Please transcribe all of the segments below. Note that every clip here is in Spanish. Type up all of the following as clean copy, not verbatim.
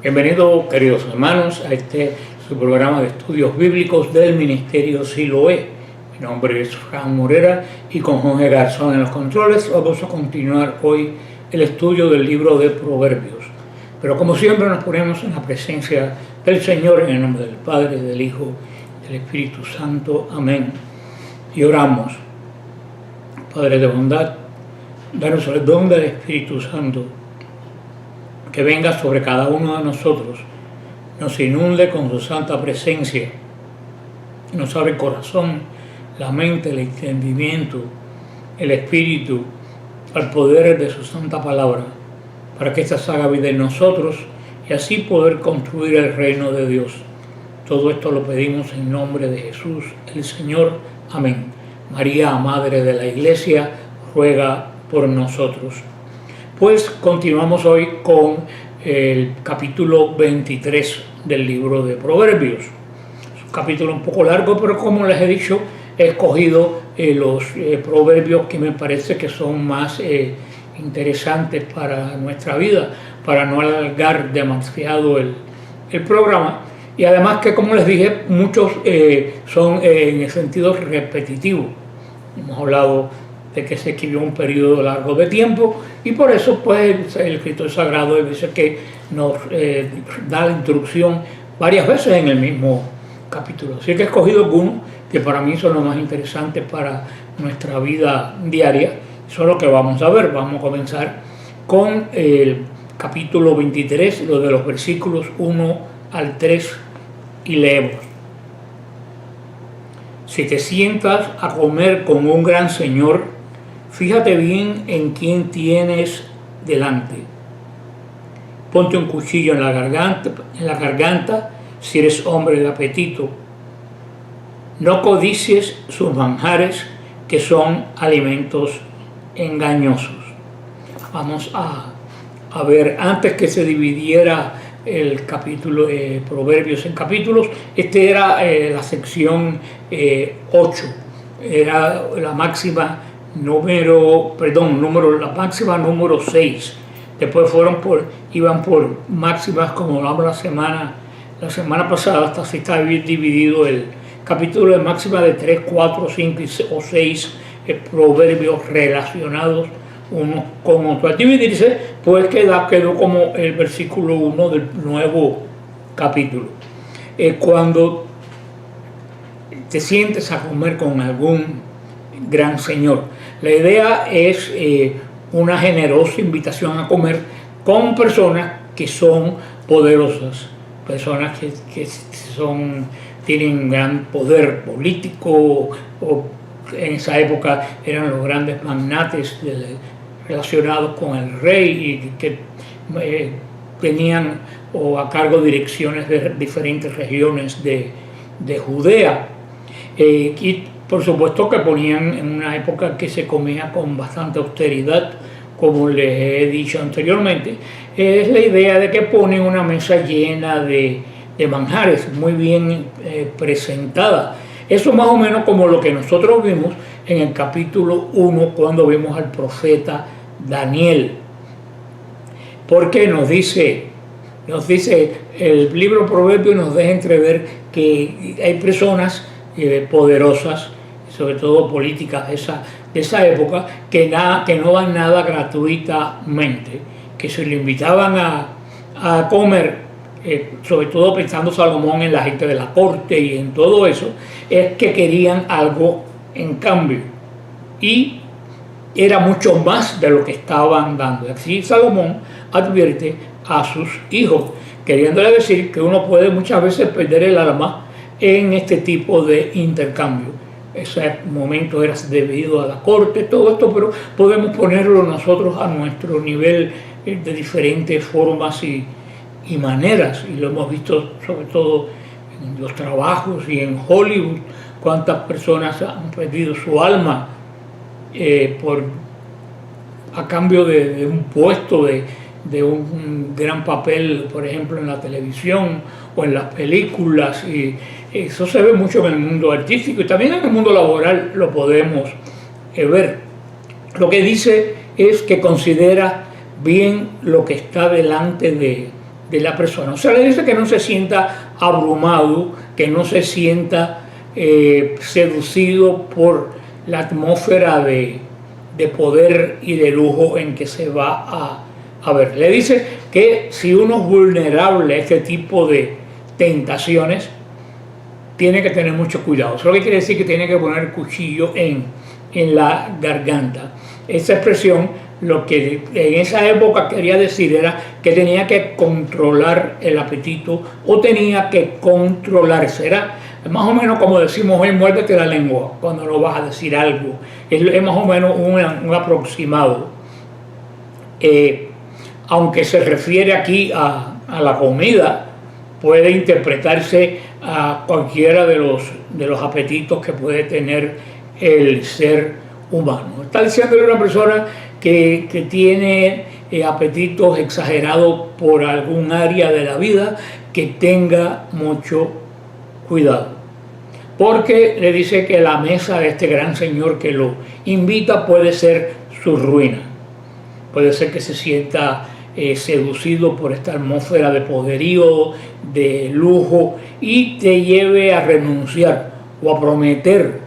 Bienvenidos, queridos hermanos, a su programa de estudios bíblicos del Ministerio Siloé. Mi nombre es Fran Morera y con Jorge Garzón en los controles vamos a continuar hoy el estudio del libro de Proverbios. Pero como siempre nos ponemos en la presencia del Señor en el nombre del Padre, del Hijo, del Espíritu Santo. Amén. Y oramos. Padre de bondad, danos el don del Espíritu Santo, que venga sobre cada uno de nosotros, nos inunde con su santa presencia, nos abre el corazón, la mente, el entendimiento, el espíritu, al poder de su santa palabra, para que ésta se haga vida en nosotros y así poder construir el reino de Dios. Todo esto lo pedimos en nombre de Jesús, el Señor. Amén. María, Madre de la Iglesia, ruega por nosotros. Pues continuamos hoy con el capítulo 23 del libro de Proverbios. Es un capítulo un poco largo, pero como les he dicho, he escogido los proverbios que me parece que son más interesantes para nuestra vida, para no alargar demasiado el programa. Y además que, como les dije, muchos son en el sentido repetitivo. Hemos hablado de que se escribió un periodo largo de tiempo y por eso pues el escritor sagrado hay veces que nos da la instrucción varias veces en el mismo capítulo. Así que he escogido algunos que para mí son los más interesantes para nuestra vida diaria. Eso es lo que vamos a ver. Vamos a comenzar con el capítulo 23, lo de los versículos 1 al 3 y leemos. Si te sientas a comer con un gran señor, fíjate bien en quién tienes delante. Ponte un cuchillo en la garganta si eres hombre de apetito. No codicies sus manjares, que son alimentos engañosos. Vamos a ver, antes que se dividiera el capítulo Proverbios en capítulos, este era la sección 8, era la máxima número 6. Después iban por máximas, como hablamos la semana pasada, hasta se está dividido el capítulo de máxima de 3, 4, 5 o 6 proverbios relacionados unos con otros. Al dividirse, pues quedó como el versículo 1 del nuevo capítulo. Cuando te sientes a comer con algún gran señor, la idea es una generosa invitación a comer con personas que son poderosas, personas que tienen gran poder político, o en esa época eran los grandes magnates relacionados con el rey y que tenían a cargo direcciones de diferentes regiones de Judea. Y por supuesto que ponían en una época que se comía con bastante austeridad, como les he dicho anteriormente. Es la idea de que ponen una mesa llena de manjares, muy bien presentada. Eso más o menos como lo que nosotros vimos en el capítulo 1 cuando vimos al profeta Daniel. Porque nos dice el libro Proverbios, nos deja entrever que hay personas poderosas, sobre todo políticas de esa época, que no dan nada gratuitamente, que se le invitaban a comer. Sobre todo pensando Salomón en la gente de la corte y en todo eso, es que querían algo en cambio y era mucho más de lo que estaban dando. Así Salomón advierte a sus hijos, queriéndole decir que uno puede muchas veces perder el alma en este tipo de intercambio. Ese momento era debido a la corte, todo esto, pero podemos ponerlo nosotros a nuestro nivel de diferentes formas y maneras, y lo hemos visto sobre todo en los trabajos y en Hollywood, cuántas personas han perdido su alma a cambio de un puesto, de un gran papel, por ejemplo en la televisión o en las películas, y eso se ve mucho en el mundo artístico y también en el mundo laboral lo podemos ver. Lo que dice es que considera bien lo que está delante de de la persona. O sea, le dice que no se sienta abrumado, que no se sienta seducido por la atmósfera de poder y de lujo en que se va a ver. Le dice que si uno es vulnerable a este tipo de tentaciones, tiene que tener mucho cuidado. Eso lo que quiere decir que tiene que poner el cuchillo en la garganta. Esa expresión, lo que en esa época quería decir era que tenía que controlar el apetito o tenía que controlarse. Era más o menos como decimos hoy, muérdete la lengua cuando no vas a decir algo. Es más o menos un aproximado. Aunque se refiere aquí a la comida, puede interpretarse a cualquiera de los apetitos que puede tener el ser humano. Está diciéndole a una persona que tiene apetitos exagerados por algún área de la vida, que tenga mucho cuidado. Porque le dice que la mesa de este gran señor que lo invita puede ser su ruina. Puede ser que se sienta seducido por esta atmósfera de poderío, de lujo, y te lleve a renunciar o a prometer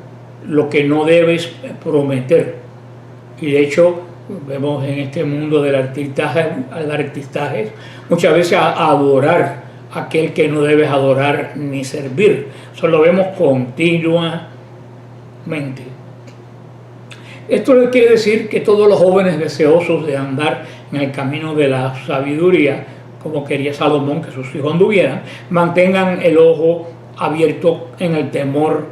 lo que no debes prometer. Y de hecho vemos en este mundo del artistaje muchas veces a adorar a aquel que no debes adorar ni servir. Eso lo vemos continuamente. Esto quiere decir que todos los jóvenes deseosos de andar en el camino de la sabiduría, como quería Salomón que sus hijos anduvieran, mantengan el ojo abierto en el temor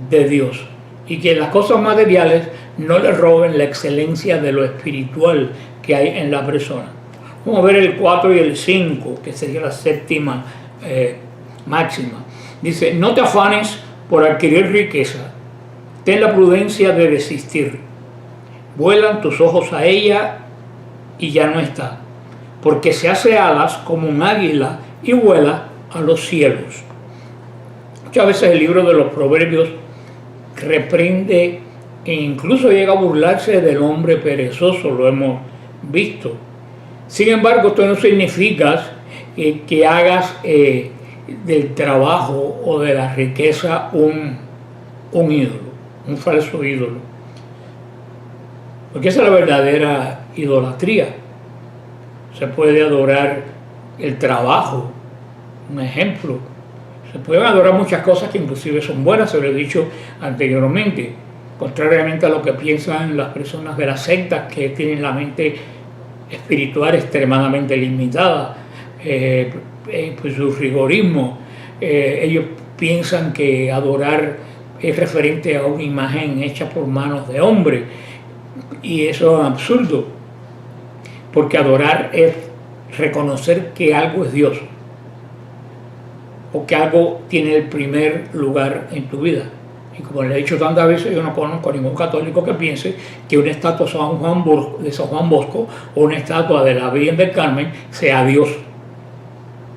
de Dios y que las cosas materiales no les roben la excelencia de lo espiritual que hay en la persona. Vamos a ver el 4 y el 5, que sería la séptima máxima. Dice: no te afanes por adquirir riqueza, ten la prudencia de desistir. Vuelan tus ojos a ella y ya no está, porque se hace alas como un águila y vuela a los cielos. Muchas veces el libro de los Proverbios reprende e incluso llega a burlarse del hombre perezoso, lo hemos visto. Sin embargo, esto no significa que hagas del trabajo o de la riqueza un ídolo, un falso ídolo. Porque esa es la verdadera idolatría. Se puede adorar el trabajo, un ejemplo. Se pueden adorar muchas cosas que inclusive son buenas, se lo he dicho anteriormente, contrariamente a lo que piensan las personas de las sectas que tienen la mente espiritual extremadamente limitada, pues su rigorismo. Ellos piensan que adorar es referente a una imagen hecha por manos de hombre, y eso es absurdo, porque adorar es reconocer que algo es Dios o que algo tiene el primer lugar en tu vida. Y como le he dicho tantas veces, yo no conozco a ningún católico que piense que una estatua de San Juan Bosco o una estatua de la Virgen del Carmen sea Dios,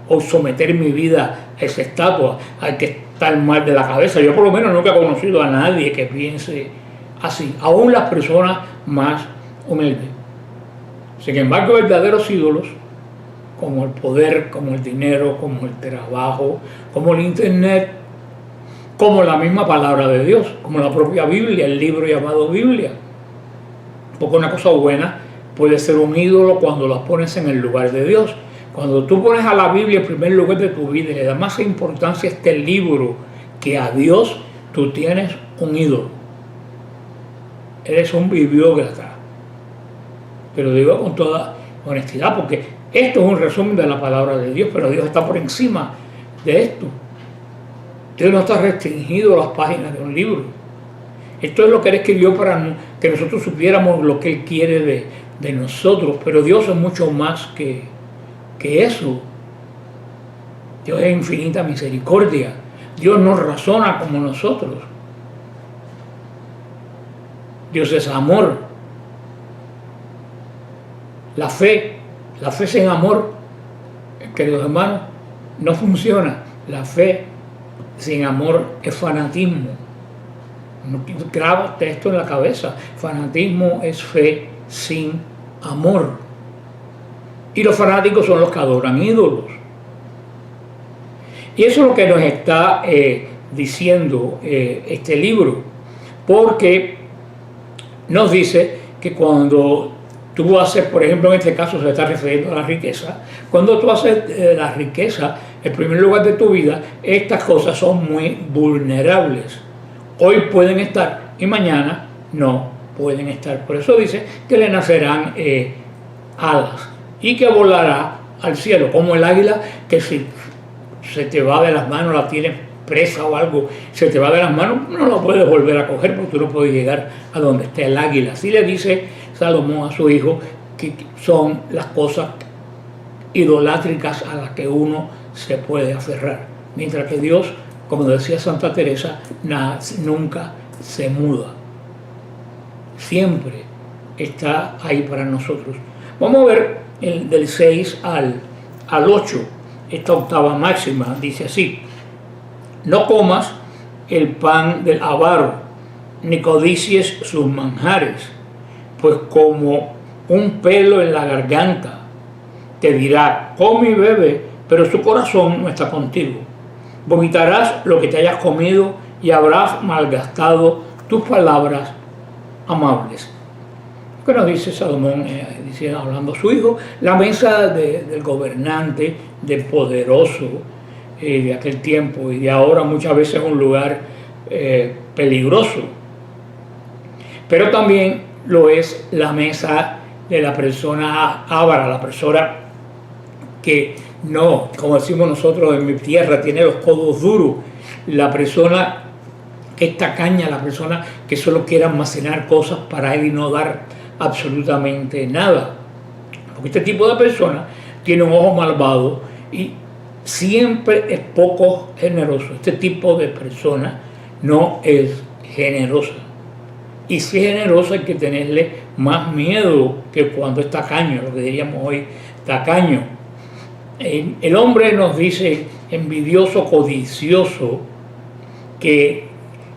o someter mi vida a esa estatua. Hay que estar mal de la cabeza. Yo por lo menos nunca he conocido a nadie que piense así, aún las personas más humildes. Sin embargo, verdaderos ídolos, como el poder, como el dinero, como el trabajo, como el internet, como la misma palabra de Dios, como la propia Biblia, el libro llamado Biblia. Porque una cosa buena puede ser un ídolo cuando la pones en el lugar de Dios. Cuando tú pones a la Biblia en primer lugar de tu vida y le das más importancia a este libro que a Dios, tú tienes un ídolo. Eres un bibliócrata. Te lo digo con toda honestidad, porque esto es un resumen de la palabra de Dios, pero Dios está por encima de esto. Dios no está restringido a las páginas de un libro. Esto es lo que Él escribió para que nosotros supiéramos lo que Él quiere de nosotros, pero Dios es mucho más que eso. Dios es infinita misericordia. Dios no razona como nosotros. Dios es amor. La fe sin amor, queridos hermanos, no funciona. La fe sin amor es fanatismo. Grábate esto en la cabeza. Fanatismo es fe sin amor. Y los fanáticos son los que adoran ídolos. Y eso es lo que nos está diciendo este libro, porque nos dice que cuando tú haces, por ejemplo, en este caso se está refiriendo a la riqueza, cuando tú haces la riqueza el primer lugar de tu vida, estas cosas son muy vulnerables. Hoy pueden estar y mañana no pueden estar. Por eso dice que le nacerán alas y que volará al cielo, como el águila, que si se te va de las manos, la tienes presa o algo, se te va de las manos, no lo puedes volver a coger porque tú no puedes llegar a donde está el águila. Así le dice Salomón a su hijo que son las cosas idolátricas a las que uno se puede aferrar. Mientras que Dios, como decía Santa Teresa, nunca se muda. Siempre está ahí para nosotros. Vamos a ver del 6 al 8, esta octava máxima, dice así: no comas el pan del avaro, ni codicies sus manjares, pues como un pelo en la garganta te dirá, come y bebe, pero su corazón no está contigo. Vomitarás lo que te hayas comido y habrás malgastado tus palabras amables. ¿Qué nos dice Salomón, hablando a su hijo? La mesa del gobernante, del poderoso de aquel tiempo y de ahora, muchas veces es un lugar peligroso. Pero también lo es la mesa de la persona avara, la persona que no, como decimos nosotros en mi tierra, tiene los codos duros, la persona que es tacaña, la persona que solo quiere almacenar cosas para él y no dar absolutamente nada. Porque este tipo de persona tiene un ojo malvado y siempre es poco generoso. Este tipo de persona no es generosa. Y si es generosa hay que tenerle más miedo que cuando es tacaño, lo que diríamos hoy tacaño. El hombre nos dice envidioso, codicioso, que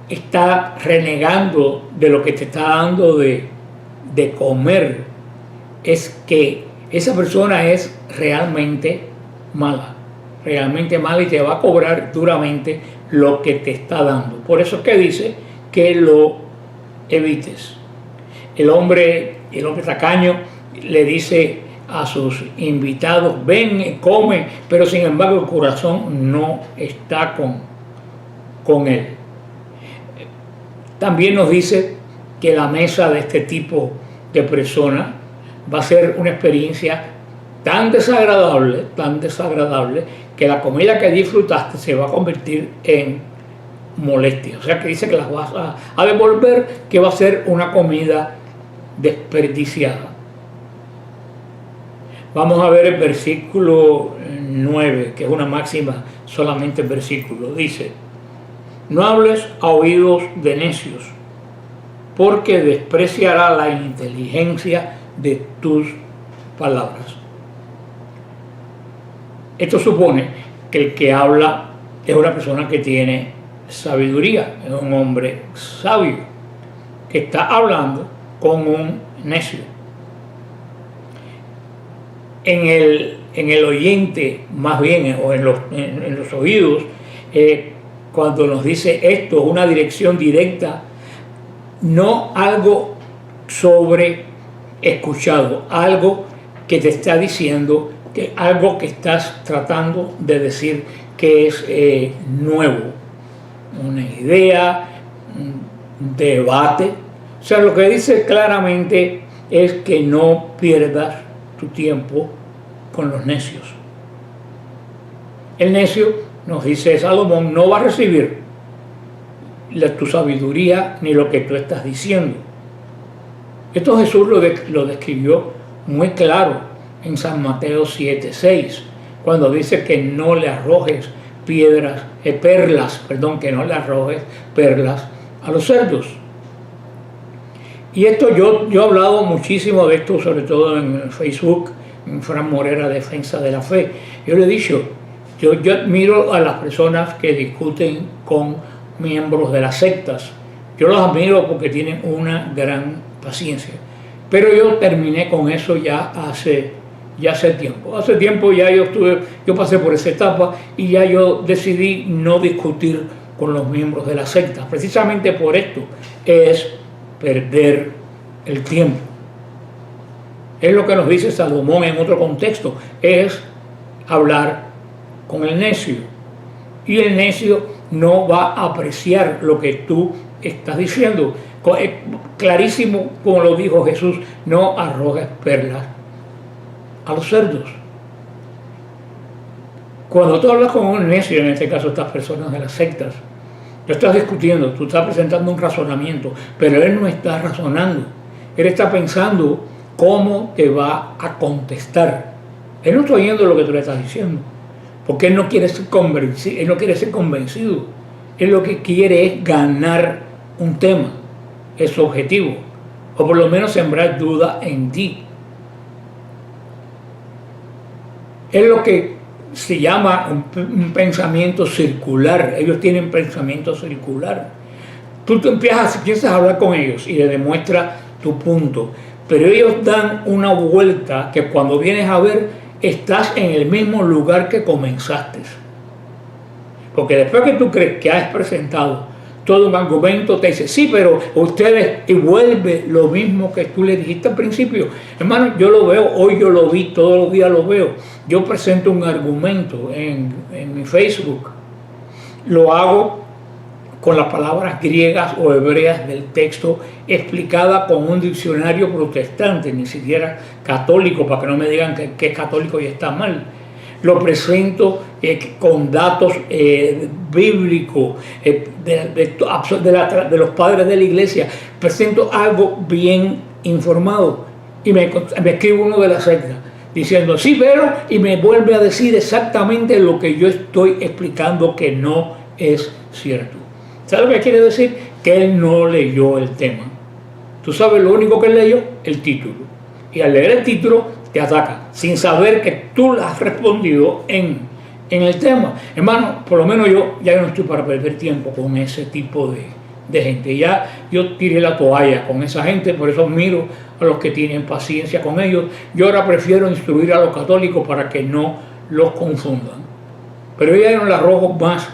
está renegando de lo que te está dando de comer, es que esa persona es realmente mala y te va a cobrar duramente lo que te está dando. Por eso es que dice que lo evites. El hombre tacaño le dice a sus invitados, ven, come, pero sin embargo el corazón no está con él. También nos dice que la mesa de este tipo de persona va a ser una experiencia tan desagradable, que la comida que disfrutaste se va a convertir en molestia. O sea que dice que las vas a devolver, que va a ser una comida desperdiciada. Vamos a ver el versículo 9, que es una máxima solamente el versículo. Dice, no hables a oídos de necios, porque despreciará la inteligencia de tus palabras. Esto supone que el que habla es una persona que tiene sabiduría, es un hombre sabio, que está hablando con un necio. En el oyente, más bien, o en los oídos, cuando nos dice esto, una dirección directa, no algo sobre escuchado, algo que te está diciendo, que algo que estás tratando de decir que es nuevo, una idea, un debate. O sea, lo que dice claramente es que no pierdas tu tiempo con los necios. El necio, nos dice Salomón, no va a recibir tu sabiduría ni lo que tú estás diciendo. Esto Jesús lo describió muy claro en San Mateo 7:6, cuando dice que no le arrojes perlas a los cerdos. Y esto yo he hablado muchísimo de esto, sobre todo en Facebook, en Fran Morera Defensa de la Fe. Yo le he dicho, yo admiro a las personas que discuten con miembros de las sectas. Yo los admiro porque tienen una gran paciencia. Pero yo terminé con eso ya hace ya hace tiempo. Hace tiempo ya yo pasé por esa etapa y ya yo decidí no discutir con los miembros de la secta. Precisamente por esto es perder el tiempo. Es lo que nos dice Salomón en otro contexto, es hablar con el necio. Y el necio no va a apreciar lo que tú estás diciendo. Clarísimo, como lo dijo Jesús, no arrojes perlas a los cerdos. Cuando tú hablas con un necio, en este caso estas personas de las sectas, tú estás discutiendo, tú estás presentando un razonamiento, pero él no está razonando, él está pensando cómo te va a contestar. Él no está oyendo lo que tú le estás diciendo, porque él no quiere ser convencido, él lo que quiere es ganar un tema, es su objetivo, o por lo menos sembrar duda en ti. Es lo que se llama un pensamiento circular. Ellos tienen pensamiento circular. Tú empiezas a hablar con ellos y les demuestras tu punto, pero ellos dan una vuelta que cuando vienes a ver estás en el mismo lugar que comenzaste. Porque después que tú crees que has presentado todo un argumento, te dice, sí, pero ustedes, y vuelve lo mismo que tú le dijiste al principio. Hermano, yo lo veo, hoy yo lo vi, todos los días lo veo. Yo presento un argumento en mi Facebook. Lo hago con las palabras griegas o hebreas del texto explicada con un diccionario protestante, ni siquiera católico, para que no me digan que es católico y está mal. Lo presento con datos bíblicos de los padres de la iglesia. Presento algo bien informado y me escribe uno de la secta diciendo sí, pero, y me vuelve a decir exactamente lo que yo estoy explicando que no es cierto. ¿Sabes lo que quiere decir? Que él no leyó el tema. Tú sabes lo único que él leyó, el título. Y al leer el título te ataca, sin saber que tú le has respondido en el tema. Hermano, por lo menos yo ya no estoy para perder tiempo con ese tipo de gente. Ya yo tiré la toalla con esa gente, por eso miro a los que tienen paciencia con ellos. Yo ahora prefiero instruir a los católicos para que no los confundan. Pero yo ya no le arrojo más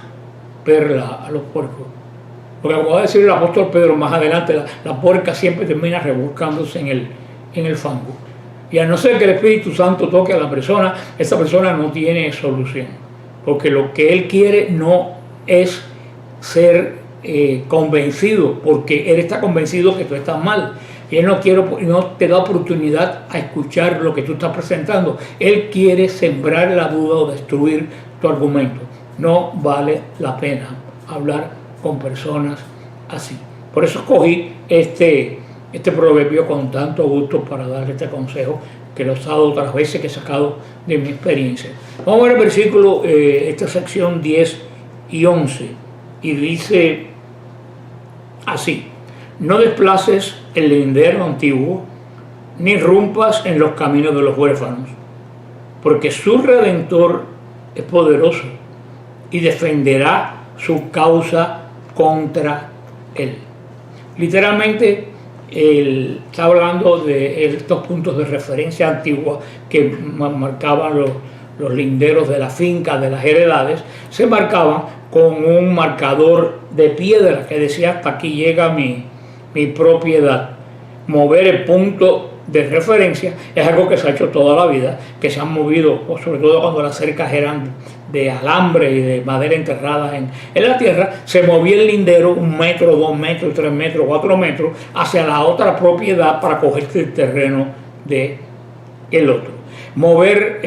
perla a los puercos. Porque como va a decir el apóstol Pedro más adelante, la puerca siempre termina revolcándose en el fango. Y a no ser que el Espíritu Santo toque a la persona, esa persona no tiene solución. Porque lo que él quiere no es ser convencido, porque él está convencido que tú estás mal. Y él no te da oportunidad a escuchar lo que tú estás presentando. Él quiere sembrar la duda o destruir tu argumento. No vale la pena hablar con personas así. Por eso escogí este proverbio con tanto gusto para darle este consejo que lo he usado otras veces que he sacado de mi experiencia. Vamos a ver el versículo, esta sección 10 y 11, y dice así: no desplaces el lindero antiguo, ni rompas en los caminos de los huérfanos, porque su Redentor es poderoso y defenderá su causa contra él. Literalmente, él está hablando de estos puntos de referencia antigua que marcaban los linderos de la finca, de las heredades, se marcaban con un marcador de piedra que decía hasta aquí llega mi propiedad. Mover el punto de referencia es algo que se ha hecho toda la vida, que se han movido, sobre todo cuando las cercas eran de alambre y de madera enterradas en la tierra, se movía el lindero 1 metro, 2 metros, 3 metros, 4 metros hacia la otra propiedad para cogerse el terreno del otro. Mover,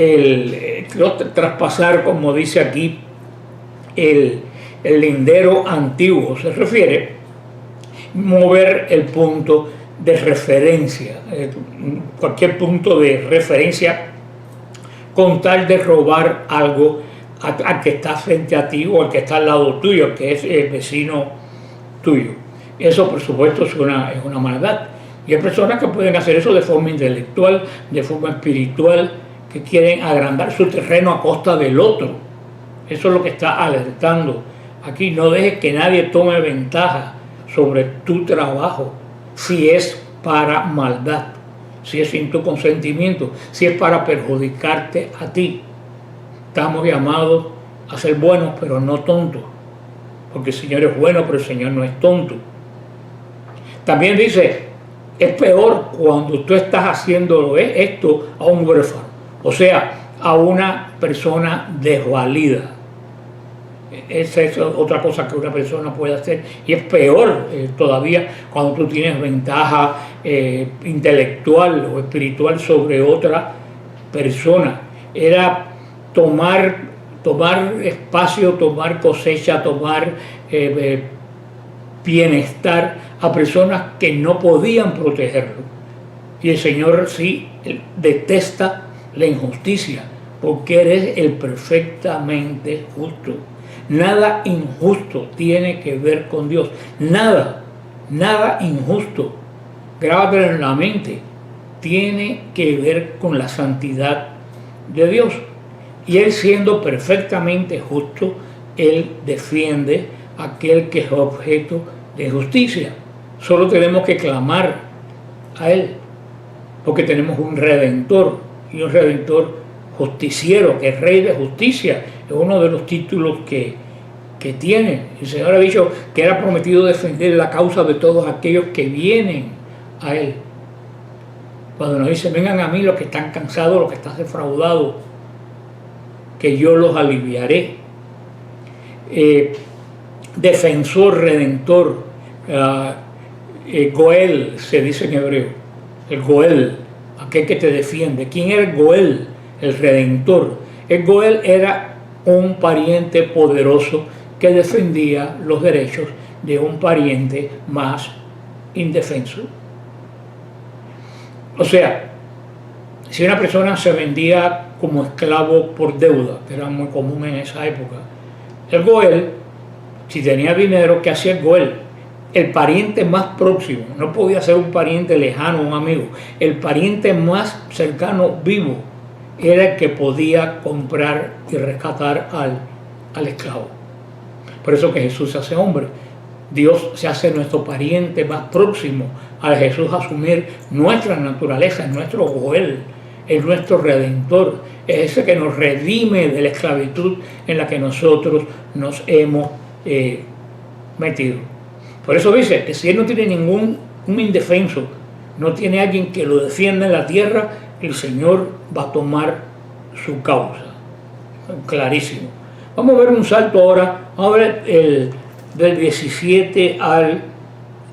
traspasar, como dice aquí, el lindero antiguo, se refiere mover el punto de referencia, cualquier punto de referencia, con tal de robar algo al que está frente a ti o al que está al lado tuyo, que es el vecino tuyo. Eso, por supuesto, es una maldad. Y hay personas que pueden hacer eso de forma intelectual, de forma espiritual, que quieren agrandar su terreno a costa del otro. Eso es lo que está alertando aquí. No dejes que nadie tome ventaja sobre tu trabajo si es para maldad. si es sin tu consentimiento, si es para perjudicarte a ti. Estamos llamados a ser buenos, pero no tontos, porque el Señor es bueno, pero el Señor no es tonto. También dice, es peor cuando tú estás haciéndolo esto a un huérfano, o sea, a una persona desvalida. Esa es otra cosa que una persona puede hacer, y es peor todavía cuando tú tienes ventaja intelectual o espiritual sobre otra persona. Era tomar espacio, tomar cosecha, tomar bienestar a personas que no podían protegerlo. Y el Señor sí detesta la injusticia, porque eres el perfectamente justo. Nada injusto tiene que ver con Dios. Nada injusto. Grábatelo en la mente. Tiene que ver con la santidad de Dios. Y Él, siendo perfectamente justo, Él defiende a aquel que es objeto de justicia. Solo tenemos que clamar a Él, porque tenemos un Redentor, y un Redentor justiciero, que es Rey de Justicia. Es uno de los títulos que tiene. El Señor ha dicho que era prometido defender la causa de todos aquellos que vienen a Él. Cuando nos dice, vengan a mí los que están cansados, los que están defraudados, que yo los aliviaré. Defensor, Redentor, Goel se dice en hebreo, el Goel, aquel que te defiende. ¿Quién era el Goel? El Redentor. El Goel era un pariente poderoso que defendía los derechos de un pariente más indefenso. O sea, si una persona se vendía como esclavo por deuda, que era muy común en esa época, el Goel, si tenía dinero, ¿qué hacía el Goel? El pariente más próximo, no podía ser un pariente lejano, un amigo, el pariente más cercano, vivo, era el que podía comprar y rescatar al esclavo. Por eso que Jesús se hace hombre. Dios se hace nuestro pariente más próximo, al Jesús asumir nuestra naturaleza, es nuestro Goel, es nuestro Redentor, es ese que nos redime de la esclavitud en la que nosotros nos hemos metido. Por eso dice que si Él no tiene ningún indefenso, no tiene alguien que lo defienda en la tierra, el Señor va a tomar su causa. Clarísimo. Vamos a ver un salto ahora, vamos a ver del 17 al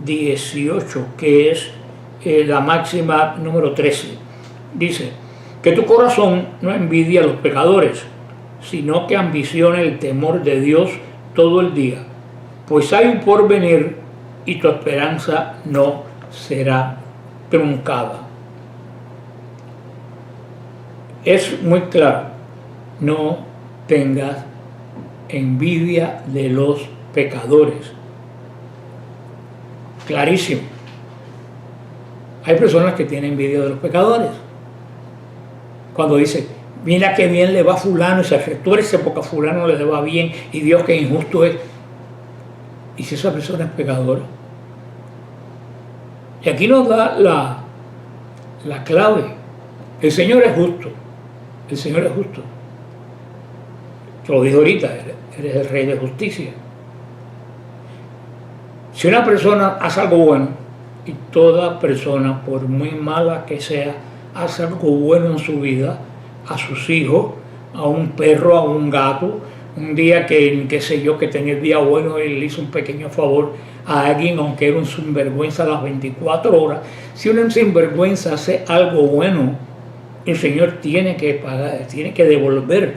18, que es la máxima número 13. Dice, que tu corazón no envidie a los pecadores, sino que ambicione el temor de Dios todo el día, pues hay un porvenir y tu esperanza no será truncada. Es muy claro, no tengas envidia de los pecadores. Clarísimo. Hay personas que tienen envidia de los pecadores. Cuando dice, mira qué bien le va a fulano, y se retuerce porque a fulano le va bien, y Dios qué injusto es. ¿Y si esa persona es pecadora? Y aquí nos da la clave. El Señor es justo. El Señor es justo. Te lo dijo ahorita, eres el Rey de Justicia. Si una persona hace algo bueno, y toda persona, por muy mala que sea, hace algo bueno en su vida, a sus hijos, a un perro, a un gato, un día qué sé yo, que tenía el día bueno, él hizo un pequeño favor a alguien, aunque era un sinvergüenza a las 24 horas. Si un sinvergüenza hace algo bueno, el Señor tiene que pagar, tiene que devolver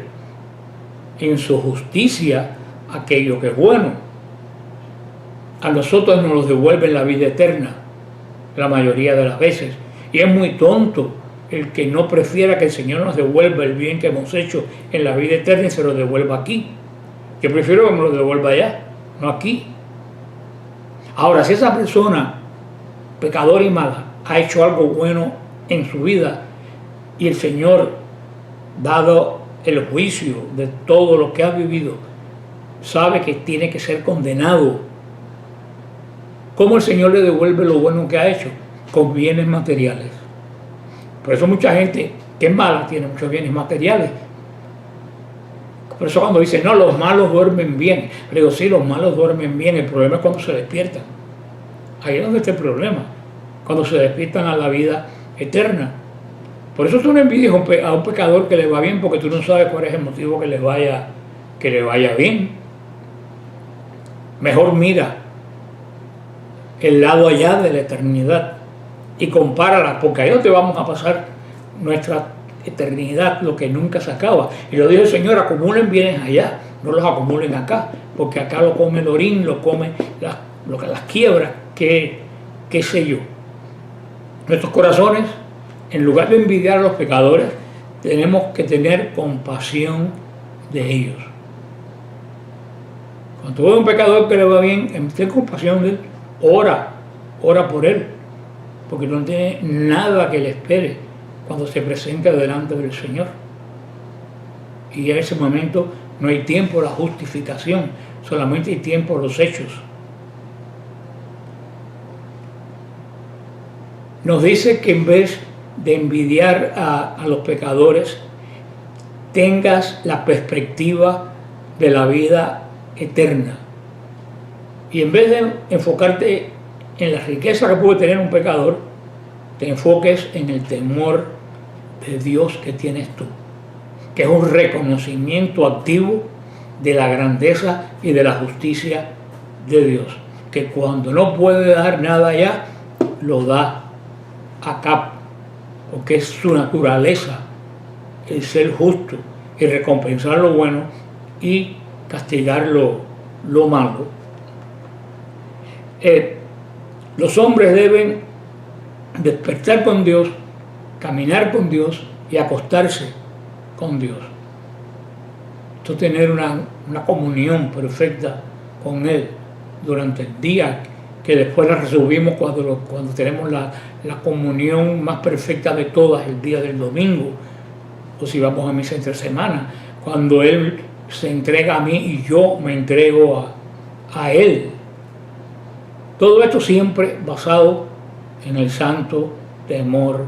en su justicia aquello que es bueno. A nosotros nos lo devuelven la vida eterna, la mayoría de las veces. Y es muy tonto el que no prefiera que el Señor nos devuelva el bien que hemos hecho en la vida eterna y se lo devuelva aquí. Yo prefiero que me lo devuelva allá, no aquí. Ahora, si esa persona, pecadora y mala, ha hecho algo bueno en su vida y el Señor, dado el juicio de todo lo que ha vivido, sabe que tiene que ser condenado, ¿cómo el Señor le devuelve lo bueno que ha hecho? Con bienes materiales. Por eso mucha gente que es mala tiene muchos bienes materiales. Por eso cuando dicen, no, los malos duermen bien. Le digo, sí, los malos duermen bien. El problema es cuando se despiertan. Ahí es donde está el problema. Cuando se despiertan a la vida eterna. Por eso tú no envidias a un pecador que le va bien, porque tú no sabes cuál es el motivo que le vaya bien. Mejor mira el lado allá de la eternidad y compárala, porque ahí donde vamos a pasar nuestra eternidad, lo que nunca se acaba. Y lo dijo el Señor, acumulen bienes allá, no los acumulen acá, porque acá lo come el orín, lo come las quiebras, qué sé yo. Nuestros corazones, en lugar de envidiar a los pecadores, tenemos que tener compasión de ellos. Cuando tú ves a un pecador que le va bien, ten compasión de él, ora por él, porque no tiene nada que le espere cuando se presenta delante del Señor. Y en ese momento no hay tiempo a la justificación, solamente hay tiempo a los hechos. Nos dice que en vez de envidiar a los pecadores, tengas la perspectiva de la vida eterna. Y en vez de enfocarte en la riqueza que puede tener un pecador, te enfoques en el temor de Dios que tienes tú, que es un reconocimiento activo de la grandeza y de la justicia de Dios, que cuando no puede dar nada allá, lo da acá, porque es su naturaleza el ser justo y recompensar lo bueno y castigar lo malo. Los hombres deben despertar con Dios, caminar con Dios y acostarse con Dios. Esto tener una comunión perfecta con Él durante el día, que después la resumimos cuando tenemos la comunión más perfecta de todas, el día del domingo, o si vamos a misa entre semana, cuando Él se entrega a mí y yo me entrego a Él. Todo esto siempre basado en el santo temor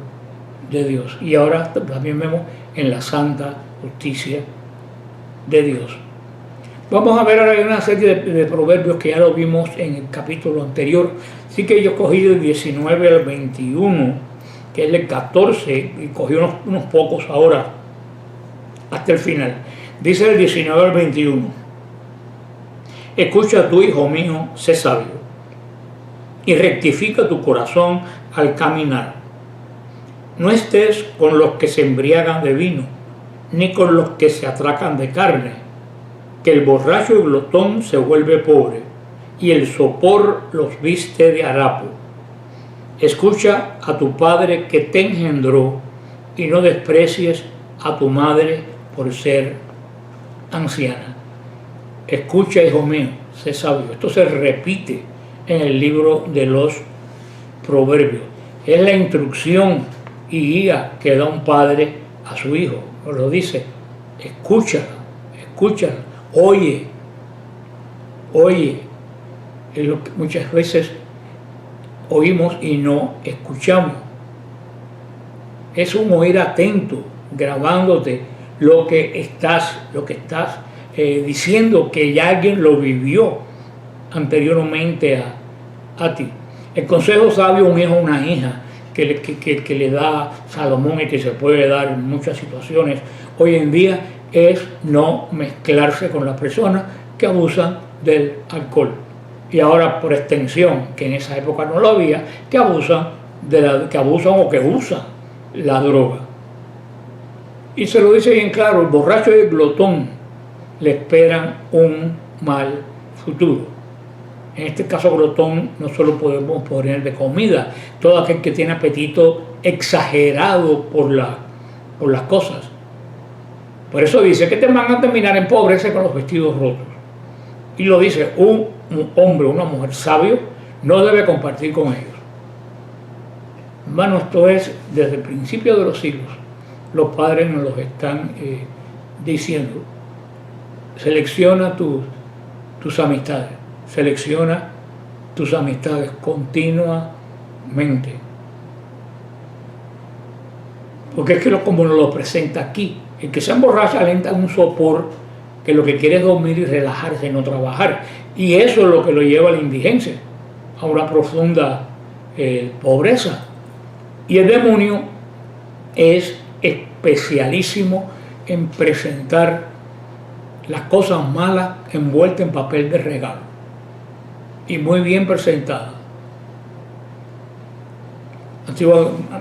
de Dios. Y ahora también vemos en la santa justicia de Dios. Vamos a ver ahora una serie de proverbios que ya lo vimos en el capítulo anterior. Así que yo he cogido el 19 al 21, que es el 14, y cogí unos pocos ahora, hasta el final. Dice el 19 al 21. Escucha tú, hijo mío, sé sabio, y rectifica tu corazón al caminar. No estés con los que se embriagan de vino, ni con los que se atracan de carne, que el borracho y glotón se vuelve pobre, y el sopor los viste de harapo. Escucha a tu padre que te engendró, y no desprecies a tu madre por ser anciana. Escucha, hijo mío, sé sabio. Esto se repite en el libro de los Proverbios. Es la instrucción y guía que da un padre a su hijo. Nos lo dice, escúchala, oye. Es lo que muchas veces oímos y no escuchamos. Es un oír atento, grabándote lo que estás diciendo, que ya alguien lo vivió anteriormente a ti. El consejo sabio, un hijo o una hija que le da Salomón y que se puede dar en muchas situaciones hoy en día, es no mezclarse con las personas que abusan del alcohol. Y ahora por extensión, que en esa época no lo había, que abusan o que usan la droga. Y se lo dice bien claro, el borracho y el glotón le esperan un mal futuro. En este caso, glotón no solo podemos poner de comida, todo aquel que tiene apetito exagerado por las cosas. Por eso dice que te van a terminar en pobreza con los vestidos rotos. Y lo dice, un hombre o una mujer sabio no debe compartir con ellos. Hermano, esto es desde el principio de los siglos. Los padres nos lo están diciendo. Selecciona tus amistades. Selecciona tus amistades continuamente. porque es que como nos lo presenta aquí, el que se emborracha le entra un sopor que lo que quiere es dormir y relajarse, no trabajar, y eso es lo que lo lleva a la indigencia, a una profunda pobreza. Y el demonio es especialísimo en presentar las cosas malas envueltas en papel de regalo y muy bien presentadas.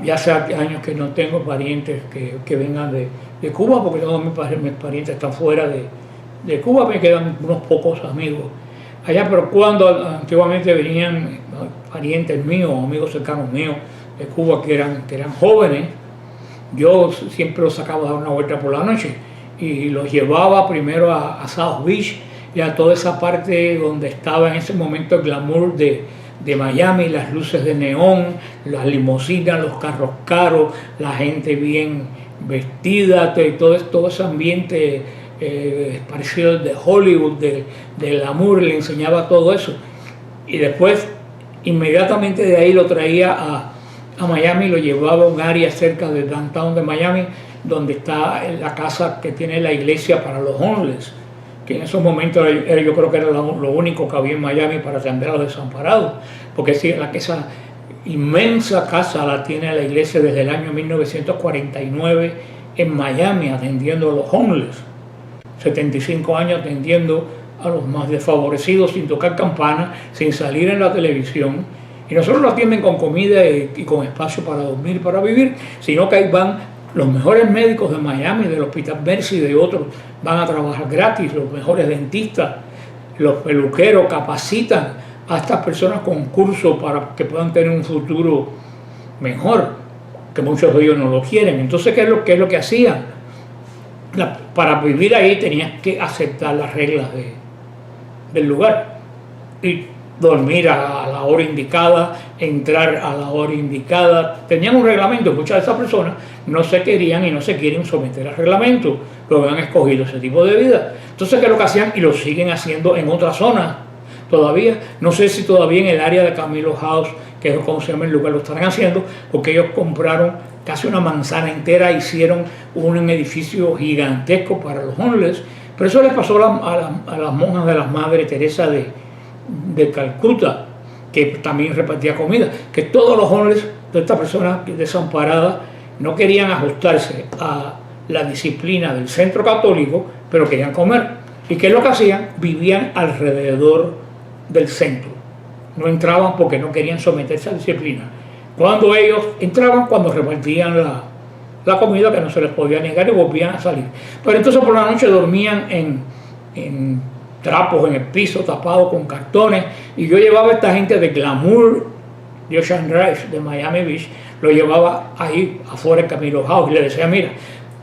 Ya hace años que no tengo parientes que vengan de Cuba, porque todos mis parientes están fuera de Cuba, me quedan unos pocos amigos allá, pero cuando antiguamente venían parientes míos, amigos cercanos míos de Cuba que eran jóvenes, yo siempre los sacaba a dar una vuelta por la noche y los llevaba primero a South Beach y a toda esa parte donde estaba en ese momento el glamour de Miami, las luces de neón, las limusinas, los carros caros, la gente bien vestida, todo ese ambiente parecido al de Hollywood, del glamour, le enseñaba todo eso. Y después, inmediatamente de ahí lo traía a Miami, lo llevaba a un área cerca del downtown de Miami, donde está la casa que tiene la iglesia para los homeless, que en esos momentos yo creo que era lo único que había en Miami para atender a los desamparados, porque esa inmensa casa la tiene la iglesia desde el año 1949 en Miami, atendiendo a los homeless. 75 años atendiendo a los más desfavorecidos sin tocar campana, sin salir en la televisión, y no solo lo atienden con comida y con espacio para dormir, para vivir, sino que ahí van los mejores médicos de Miami, del Hospital Mercy y de otros, van a trabajar gratis, los mejores dentistas, los peluqueros capacitan a estas personas con cursos para que puedan tener un futuro mejor, que muchos de ellos no lo quieren. Entonces, ¿qué es lo que hacían? Para vivir ahí tenías que aceptar las reglas del lugar y dormir a la hora indicada, entrar a la hora indicada. Tenían un reglamento. Muchas de esas personas no se querían y no se quieren someter al reglamento, lo han escogido ese tipo de vida. Entonces, ¿qué es lo que hacían? Y lo siguen haciendo en otras zonas todavía. No sé si todavía en el área de Camilo House, que es como se llama el lugar, lo estarán haciendo, porque ellos compraron casi una manzana entera, hicieron un edificio gigantesco para los homeless. Pero eso les pasó a las monjas de las Madres Teresa de Calcuta, que también repartía comida, que todos los homeless, todas estas personas desamparadas, no querían ajustarse a la disciplina del centro católico, pero querían comer. ¿Y qué es lo que hacían? Vivían alrededor del centro. No entraban porque no querían someterse a disciplina. Cuando ellos entraban, cuando repartían la comida, que no se les podía negar, y volvían a salir. Pero entonces por la noche dormían en trapos en el piso, tapados con cartones, y yo llevaba a esta gente de glamour de Ocean Drive, de Miami Beach, lo llevaba ahí afuera en Camilo House y le decía, mira,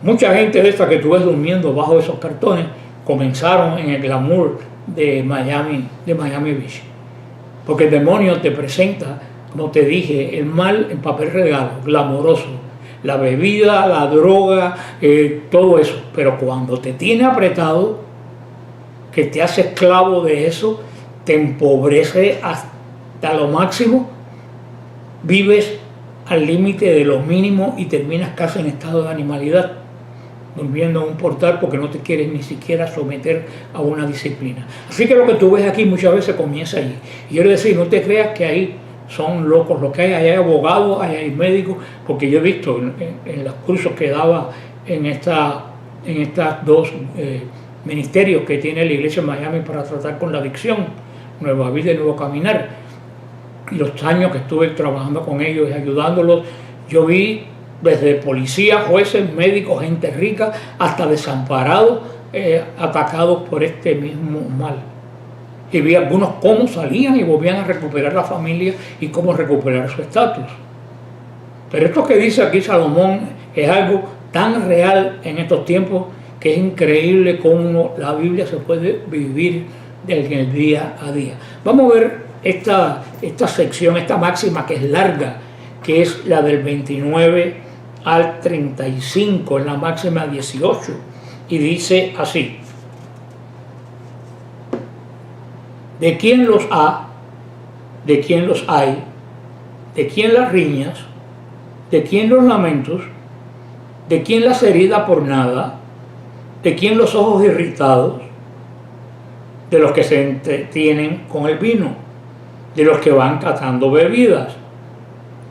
mucha gente de esta que tú ves durmiendo bajo esos cartones comenzaron en el glamour de Miami Beach, porque el demonio te presenta, como te dije, el mal en papel regalo, glamoroso, la bebida, la droga, todo eso, pero cuando te tiene apretado, que te hace esclavo de eso, te empobrece hasta lo máximo, vives al límite de lo mínimo y terminas casi en estado de animalidad, durmiendo en un portal porque no te quieres ni siquiera someter a una disciplina. Así que lo que tú ves aquí muchas veces comienza allí. Y yo le decía, no te creas que ahí son locos, lo que hay abogados, hay médicos, porque yo he visto en los cursos que daba en estas dos ministerios que tiene la iglesia en Miami para tratar con la adicción, Nueva Vida y Nuevo Caminar, y los años que estuve trabajando con ellos y ayudándolos, yo vi desde policías, jueces, médicos, gente rica, hasta desamparados, atacados por este mismo mal. Y vi algunos cómo salían y volvían a recuperar la familia y cómo recuperar su estatus. Pero esto que dice aquí Salomón es algo tan real en estos tiempos que es increíble cómo la Biblia se puede vivir en el día a día. Vamos a ver esta sección, esta máxima que es larga, que es la del 29 al 35, en la máxima 18, y dice así: ¿de quién los ha? ¿De quién los hay? ¿De quién las riñas? ¿De quién los lamentos? ¿De quién las heridas por nada? ¿De quién los ojos irritados? De los que se entretienen con el vino, de los que van catando bebidas.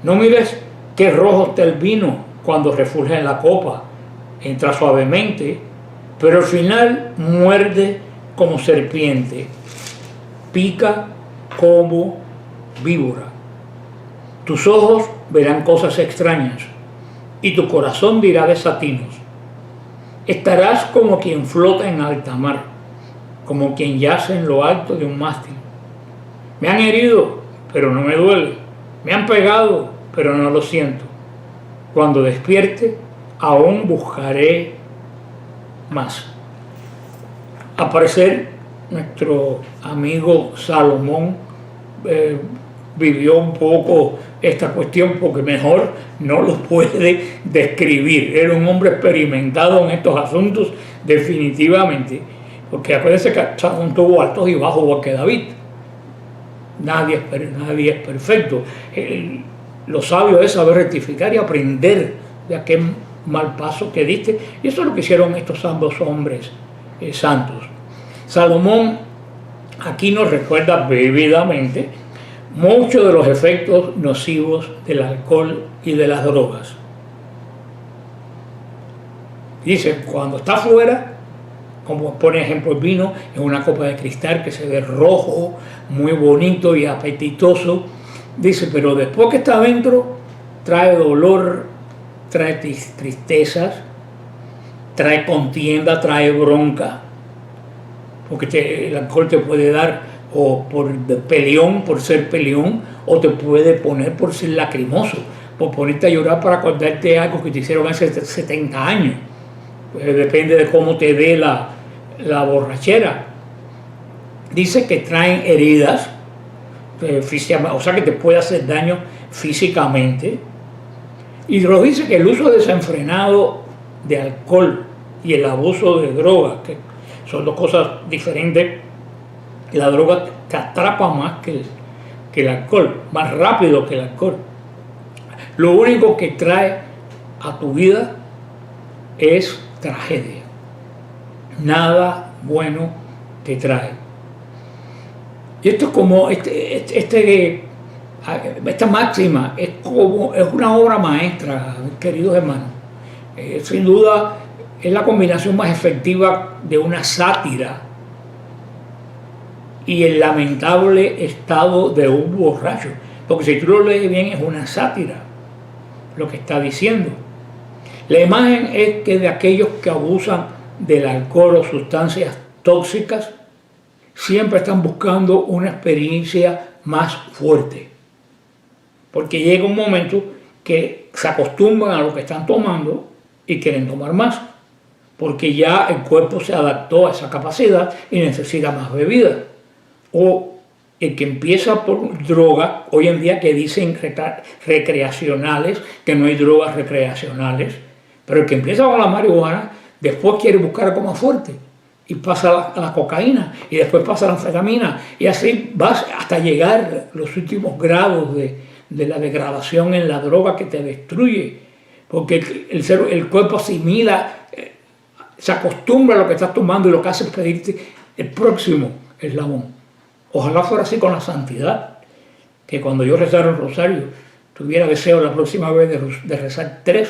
No mires qué rojo está el vino cuando refulge en la copa, entra suavemente, pero al final muerde como serpiente, pica como víbora. Tus ojos verán cosas extrañas y tu corazón dirá desatinos. Estarás como quien flota en alta mar, como quien yace en lo alto de un mástil. Me han herido, pero no me duele. Me han pegado, pero no lo siento. Cuando despierte, aún buscaré más. Al parecer, nuestro amigo Salomón vivió un poco esta cuestión porque mejor no lo puede describir. Era un hombre experimentado en estos asuntos definitivamente, porque acuérdense que Salomón tuvo altos y bajos igual que David. Nadie es perfecto. Lo sabio es saber rectificar y aprender de aquel mal paso que diste, y eso es lo que hicieron estos ambos hombres santos. Salomón aquí nos recuerda vividamente muchos de los efectos nocivos del alcohol y de las drogas. Dice, cuando está afuera, como pone ejemplo el vino, en una copa de cristal que se ve rojo, muy bonito y apetitoso, dice, pero después que está adentro, trae dolor, trae tristezas, trae contienda, trae bronca, porque el alcohol te puede dar o por peleón, por ser peleón, o te puede poner por ser lacrimoso, por ponerte a llorar para acordarte de algo que te hicieron hace 70 años. Pues depende de cómo te dé la borrachera. Dice que traen heridas, o sea que te puede hacer daño físicamente. Y nos dice que el uso desenfrenado de alcohol y el abuso de drogas, que son dos cosas diferentes. La droga te atrapa más que el alcohol, más rápido que el alcohol. Lo único que trae a tu vida es tragedia. Nada bueno te trae. Y esto es como esta máxima es una obra maestra, queridos hermanos. Sin duda es la combinación más efectiva de una sátira y el lamentable estado de un borracho. Porque si tú lo lees bien, es una sátira lo que está diciendo. La imagen es que de aquellos que abusan del alcohol o sustancias tóxicas, siempre están buscando una experiencia más fuerte. Porque llega un momento que se acostumbran a lo que están tomando y quieren tomar más. Porque ya el cuerpo se adaptó a esa capacidad y necesita más bebida. O el que empieza por droga, hoy en día que dicen recreacionales, que no hay drogas recreacionales, pero el que empieza con la marihuana, después quiere buscar algo más fuerte y pasa a la cocaína y después pasa a la anfetamina y así vas hasta llegar a los últimos grados de la degradación en la droga que te destruye, porque el cuerpo asimila, se acostumbra a lo que estás tomando y lo que hace es pedirte el próximo eslabón. Ojalá fuera así con la santidad, que cuando yo rezara el rosario tuviera deseo la próxima vez de rezar 3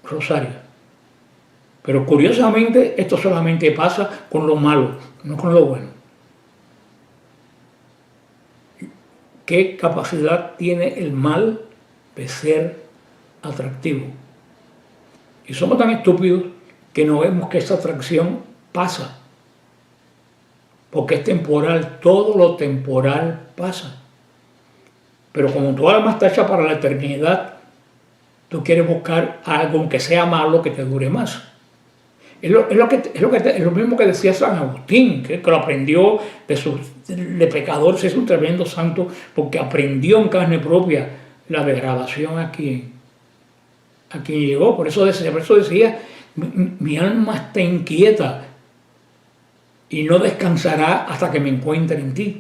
rosarios. Pero curiosamente esto solamente pasa con lo malo, no con lo bueno. ¿Qué capacidad tiene el mal de ser atractivo? Y somos tan estúpidos que no vemos que esa atracción pasa. Porque es temporal, todo lo temporal pasa. Pero como tu alma está hecha para la eternidad, tú quieres buscar algo, aunque sea malo, que te dure más. Es lo mismo que decía San Agustín, que lo aprendió de pecador, se hizo un tremendo santo, porque aprendió en carne propia la degradación a quien llegó. Por eso decía, mi alma está inquieta y no descansará hasta que me encuentre en ti.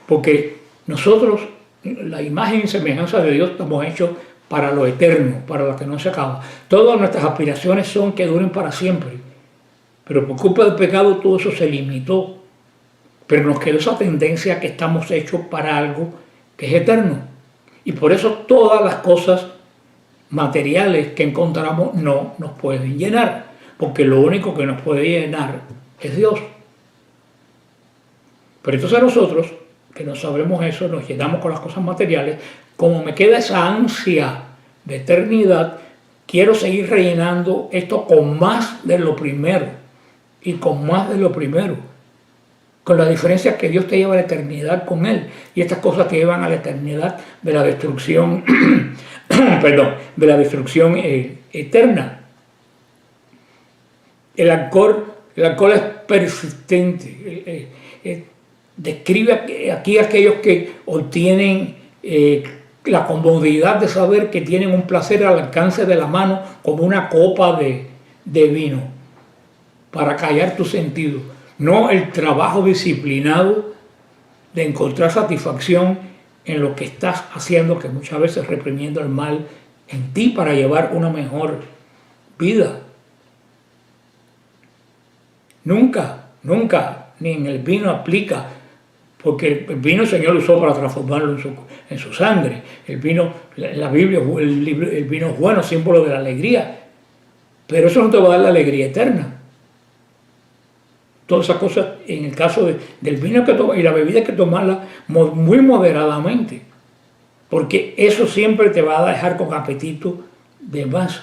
Porque nosotros, la imagen y semejanza de Dios, estamos hechos para lo eterno, para lo que no se acaba. Todas nuestras aspiraciones son que duren para siempre, pero por culpa del pecado todo eso se limitó. Pero nos quedó esa tendencia que estamos hechos para algo que es eterno. Y por eso todas las cosas materiales que encontramos no nos pueden llenar, porque lo único que nos puede llenar es Dios. Pero entonces nosotros, que no sabemos eso, nos llenamos con las cosas materiales. Como me queda esa ansia de eternidad, quiero seguir rellenando esto con más de lo primero y con más de lo primero, con la diferencia que Dios te lleva a la eternidad con Él, y estas cosas te llevan a la eternidad de la destrucción perdón, de la destrucción eterna. El alcohol es persistente. Describe aquí a aquellos que obtienen la comodidad de saber que tienen un placer al alcance de la mano, como una copa de vino, para callar tus sentidos. No el trabajo disciplinado de encontrar satisfacción en lo que estás haciendo, que muchas veces reprimiendo el mal en ti para llevar una mejor vida. Nunca, ni en el vino aplica, porque el vino el Señor lo usó para transformarlo en su sangre. El vino, la Biblia, el vino es bueno, símbolo de la alegría, pero eso no te va a dar la alegría eterna. Todas esas cosas, en el caso del vino que tomas y la bebida, hay que tomarla muy moderadamente, porque eso siempre te va a dejar con apetito de más.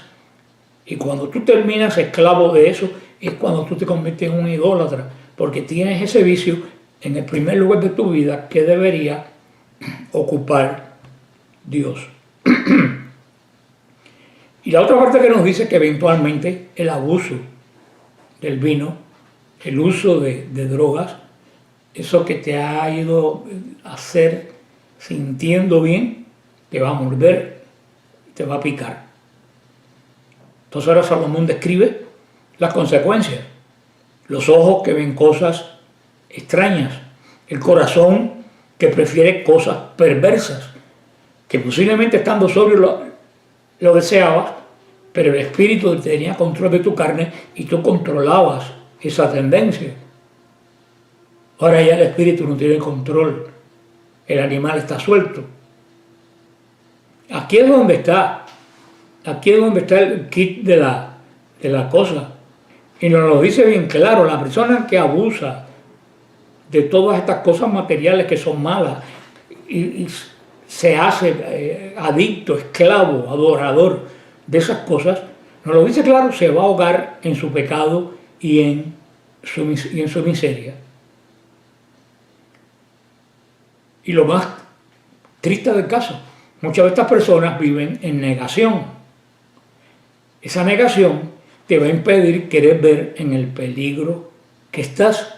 Y cuando tú terminas esclavo de eso, es cuando tú te conviertes en un idólatra, porque tienes ese vicio en el primer lugar de tu vida que debería ocupar Dios. Y la otra parte que nos dice que eventualmente el abuso del vino, el uso de drogas, eso que te ha ido a hacer sintiendo bien, te va a morder, te va a picar. Entonces ahora Salomón describe las consecuencias. Los ojos que ven cosas extrañas, el corazón que prefiere cosas perversas, que posiblemente estando sobrio lo deseabas, pero el espíritu tenía control de tu carne y tú controlabas esa tendencia. Ahora ya el espíritu no tiene control, el animal está suelto. Aquí es donde está el kit de la cosa. Y nos lo dice bien claro: la persona que abusa de todas estas cosas materiales que son malas y se hace adicto, esclavo, adorador de esas cosas, nos lo dice claro, se va a ahogar en su pecado y en su miseria. Y lo más triste del caso, muchas de estas personas viven en negación. Esa negación te va a impedir querer ver en el peligro que estás.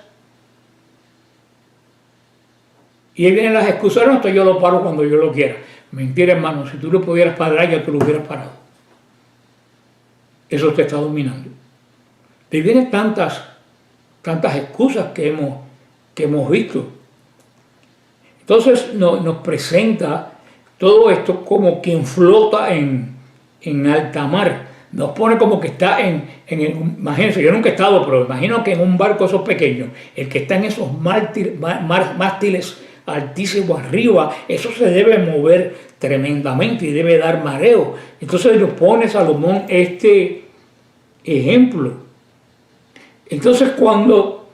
Y ahí vienen las excusas: no, esto yo lo paro cuando yo lo quiera. Mentira, hermano, si tú lo pudieras parar, ya tú lo hubieras parado. Eso te está dominando. Y vienen tantas excusas que hemos visto. Entonces nos presenta todo esto como quien flota en alta mar. Nos pone como que está imagínense, yo nunca he estado, pero imagino que en un barco esos pequeños, el que está en esos mástiles altísimos arriba, eso se debe mover tremendamente y debe dar mareo. Entonces nos pone Salomón este ejemplo. Entonces cuando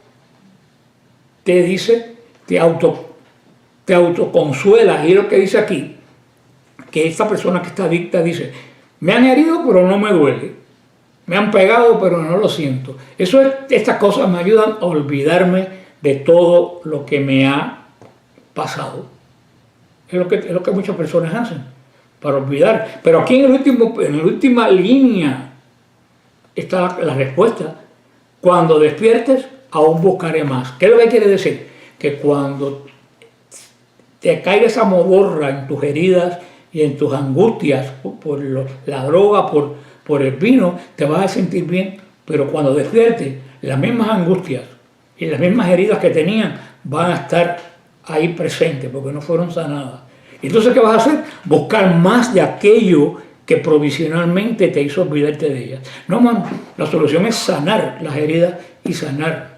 te dice, te autoconsuelas, y lo que dice aquí, que esta persona que está adicta dice: me han herido pero no me duele, me han pegado pero no lo siento. Estas cosas me ayudan a olvidarme de todo lo que me ha pasado. Es lo que muchas personas hacen, para olvidar. Pero aquí en la última línea está la respuesta: cuando despiertes, aún buscaré más. ¿Qué es lo que quiere decir? Que cuando te caiga esa modorra en tus heridas y en tus angustias por la droga, por el vino, te vas a sentir bien, pero cuando despiertes, las mismas angustias y las mismas heridas que tenían van a estar ahí presentes porque no fueron sanadas. Entonces, ¿qué vas a hacer? Buscar más de aquello que provisionalmente te hizo olvidarte de ellas. No, mano, la solución es sanar las heridas y sanar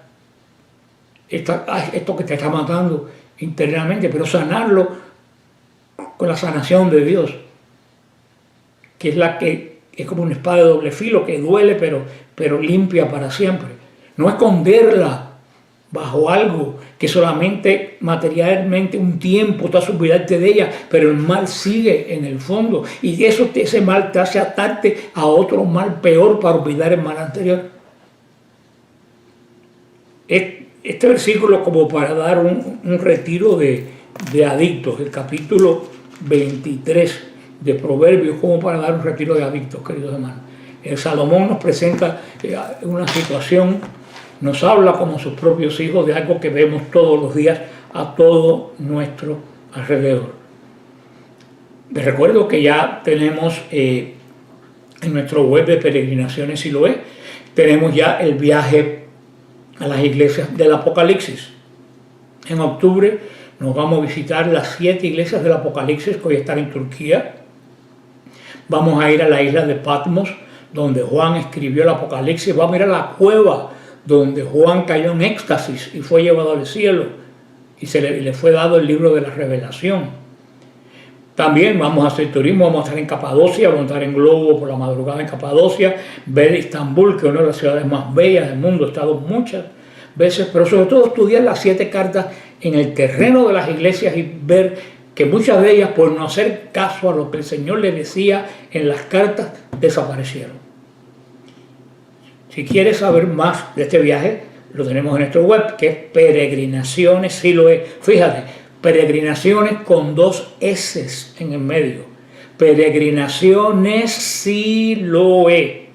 esto que te está matando internamente, pero sanarlo con la sanación de Dios, que es la que es como una espada de doble filo, que duele pero limpia para siempre. No esconderla bajo algo que solamente materialmente un tiempo te hace olvidarte de ella, pero el mal sigue en el fondo, y ese mal te hace atarte a otro mal peor para olvidar el mal anterior. Este versículo, como para dar un retiro de adictos, el capítulo 23 de Proverbios, como para dar un retiro de adictos, queridos hermanos. El Salomón nos presenta una situación, nos habla como sus propios hijos de algo que vemos todos los días a todo nuestro alrededor. Les recuerdo que ya tenemos en nuestro web de Peregrinaciones Siloé, tenemos ya el viaje a las iglesias del Apocalipsis. En octubre nos vamos a visitar las 7 iglesias del Apocalipsis que hoy están en Turquía. Vamos a ir a la isla de Patmos, donde Juan escribió el Apocalipsis. Vamos a ir a la cueva donde Juan cayó en éxtasis y fue llevado al cielo y le fue dado el libro de la revelación. También vamos a hacer turismo, vamos a estar en Capadocia, vamos a estar en globo por la madrugada en Capadocia, ver Estambul, que es una de las ciudades más bellas del mundo. He estado muchas veces, pero sobre todo estudiar las 7 cartas en el terreno de las iglesias y ver que muchas de ellas, por no hacer caso a lo que el Señor le decía en las cartas, desaparecieron. Si quieres saber más de este viaje, lo tenemos en nuestro web, que es Peregrinaciones Siloé. Fíjate, Peregrinaciones con 2 S en el medio. Peregrinaciones Siloé.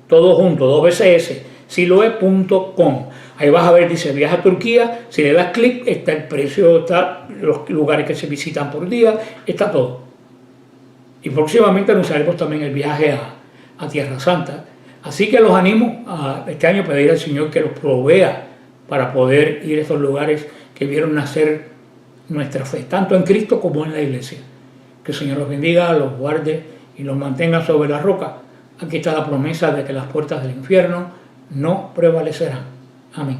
Todo junto, 2 veces S. Siloé.com. Ahí vas a ver, dice viaja a Turquía. Si le das clic, está el precio, está los lugares que se visitan por día, está todo. Y próximamente anunciaremos también el viaje a Tierra Santa. Así que los animo a este año a pedir al Señor que los provea para poder ir a esos lugares que vieron nacer nuestra fe, tanto en Cristo como en la iglesia. Que el Señor los bendiga, los guarde y los mantenga sobre la roca. Aquí está la promesa de que las puertas del infierno no prevalecerán. Amén.